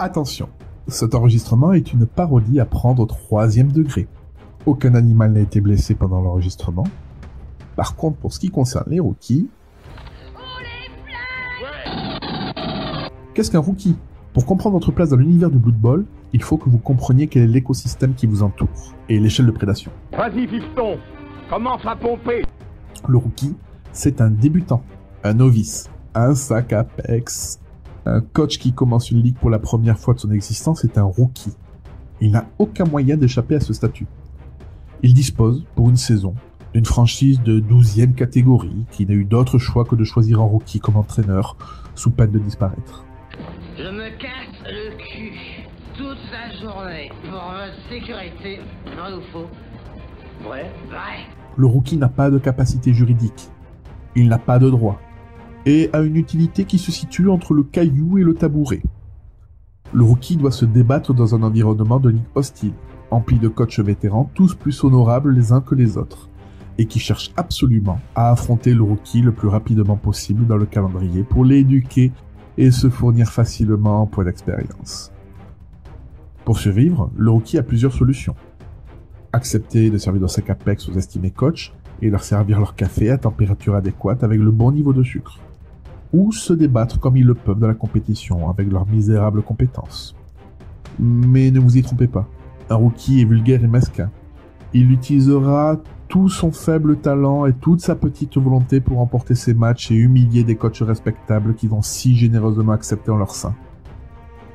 Attention, cet enregistrement est une parodie à prendre au 3e degré. Aucun animal n'a été blessé pendant l'enregistrement. Par contre, pour ce qui concerne les rookies... Qu'est-ce qu'un rookie? Pour comprendre votre place dans l'univers du Blood Bowl, il faut que vous compreniez quel est l'écosystème qui vous entoure, et l'échelle de prédation. Vas-y, fiston, commence à pomper. Le rookie, c'est un débutant, un novice, un sac Apex. Un coach qui commence une ligue pour la première fois de son existence est un rookie. Il n'a aucun moyen d'échapper à ce statut. Il dispose, pour une saison, d'une franchise de 12e catégorie qui n'a eu d'autre choix que de choisir un rookie comme entraîneur, sous peine de disparaître. Je me casse le cul toute la journée pour votre sécurité, vrai ou faux? Vrai. Le rookie n'a pas de capacité juridique. Il n'a pas de droit. Et a une utilité qui se situe entre le caillou et le tabouret. Le rookie doit se débattre dans un environnement de ligue hostile, empli de coachs vétérans, tous plus honorables les uns que les autres, et qui cherchent absolument à affronter le rookie le plus rapidement possible dans le calendrier pour l'éduquer et se fournir facilement en points d'expérience. Pour survivre, le rookie a plusieurs solutions. Accepter de servir de sac Apex aux estimés coachs et leur servir leur café à température adéquate avec le bon niveau de sucre. Ou se débattre comme ils le peuvent dans la compétition avec leurs misérables compétences. Mais ne vous y trompez pas, un rookie est vulgaire et mesquin. Il utilisera tout son faible talent et toute sa petite volonté pour remporter ses matchs et humilier des coachs respectables qui vont si généreusement accepter en leur sein.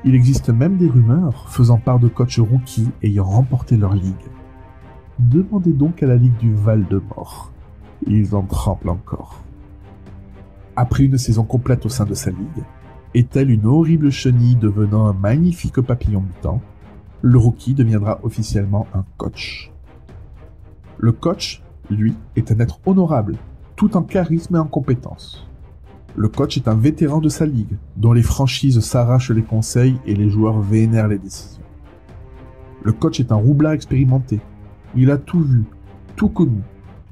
Il existe même des rumeurs faisant part de coachs rookies ayant remporté leur ligue. Demandez donc à la Ligue du Val-de-Mort. Ils en tremblent encore. Après une saison complète au sein de sa ligue, et telle une horrible chenille devenant un magnifique papillon mutant, le rookie deviendra officiellement un coach. Le coach, lui, est un être honorable, tout en charisme et en compétence. Le coach est un vétéran de sa ligue, dont les franchises s'arrachent les conseils et les joueurs vénèrent les décisions. Le coach est un roublard expérimenté. Il a tout vu, tout connu,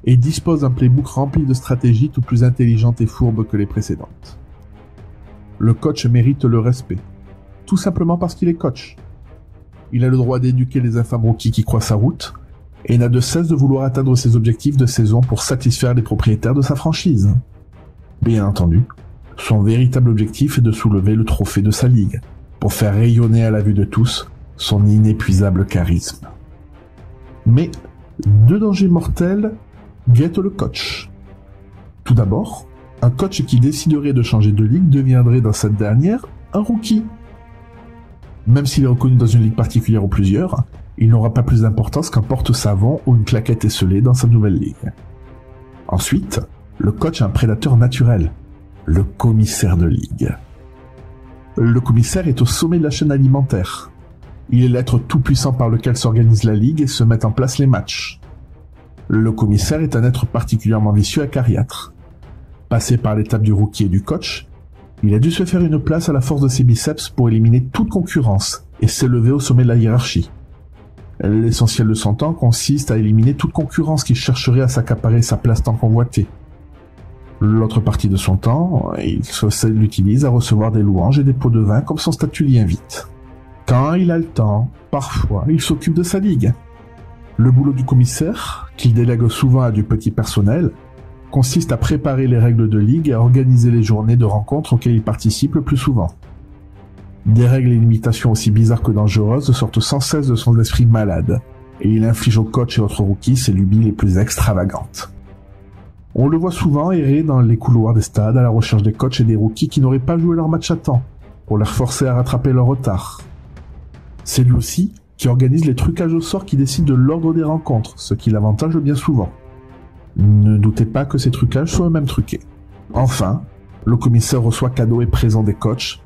et dispose d'un playbook rempli de stratégies tout plus intelligentes et fourbes que les précédentes. Le coach mérite le respect, tout simplement parce qu'il est coach. Il a le droit d'éduquer les infâmes rookies qui croient sa route, et n'a de cesse de vouloir atteindre ses objectifs de saison pour satisfaire les propriétaires de sa franchise. Bien entendu, son véritable objectif est de soulever le trophée de sa ligue, pour faire rayonner à la vue de tous son inépuisable charisme. Mais deux dangers mortels guettent le coach. Tout d'abord, un coach qui déciderait de changer de ligue deviendrait dans cette dernière un rookie. Même s'il est reconnu dans une ligue particulière ou plusieurs, il n'aura pas plus d'importance qu'un porte-savon ou une claquette esselée dans sa nouvelle ligue. Ensuite, le coach est un prédateur naturel, le commissaire de ligue. Le commissaire est au sommet de la chaîne alimentaire. Il est l'être tout-puissant par lequel s'organise la ligue et se mettent en place les matchs. Le commissaire est un être particulièrement vicieux et acariâtre. Passé par l'étape du rookie et du coach, il a dû se faire une place à la force de ses biceps pour éliminer toute concurrence et s'élever au sommet de la hiérarchie. L'essentiel de son temps consiste à éliminer toute concurrence qui chercherait à s'accaparer sa place tant convoitée. L'autre partie de son temps, il l'utilise à recevoir des louanges et des pots de vin comme son statut l'y invite. Quand il a le temps, parfois, il s'occupe de sa ligue. Le boulot du commissaire, qu'il délègue souvent à du petit personnel, consiste à préparer les règles de ligue et à organiser les journées de rencontres auxquelles il participe le plus souvent. Des règles et limitations aussi bizarres que dangereuses sortent sans cesse de son esprit malade, et il inflige aux coachs et autres rookies ses lubies les plus extravagantes. On le voit souvent errer dans les couloirs des stades à la recherche des coachs et des rookies qui n'auraient pas joué leur match à temps, pour les forcer à rattraper leur retard. C'est lui aussi qui organise les trucages au sort qui décident de l'ordre des rencontres, ce qui l'avantage bien souvent. Ne doutez pas que ces trucages soient eux-mêmes truqués. Enfin, le commissaire reçoit cadeaux et présents des coachs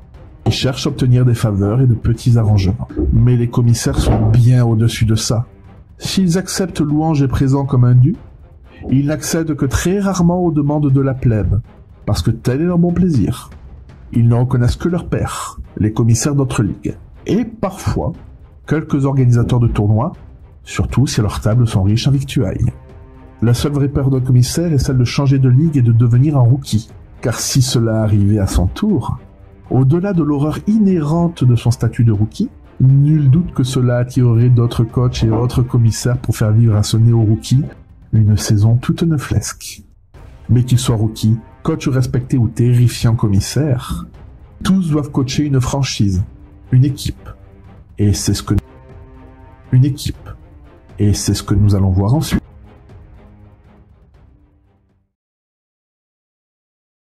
et cherche à obtenir des faveurs et de petits arrangements. Mais les commissaires sont bien au-dessus de ça. S'ils acceptent louanges et présents comme un dû, ils n'accèdent que très rarement aux demandes de la plèbe, parce que tel est leur bon plaisir. Ils ne reconnaissent que leur père, les commissaires d'autres ligues, et parfois quelques organisateurs de tournois, surtout si leurs tables sont riches en victuailles. La seule vraie peur d'un commissaire est celle de changer de ligue et de devenir un rookie, car si cela arrivait à son tour, Au-delà de l'horreur inhérente de son statut de rookie, nul doute que cela attirerait d'autres coachs et autres commissaires pour faire vivre à ce néo-rookie une saison toute neuflesque. Mais qu'il soit rookie, coach respecté ou terrifiant commissaire, tous doivent coacher une franchise, une équipe. Et c'est ce que nous allons voir ensuite.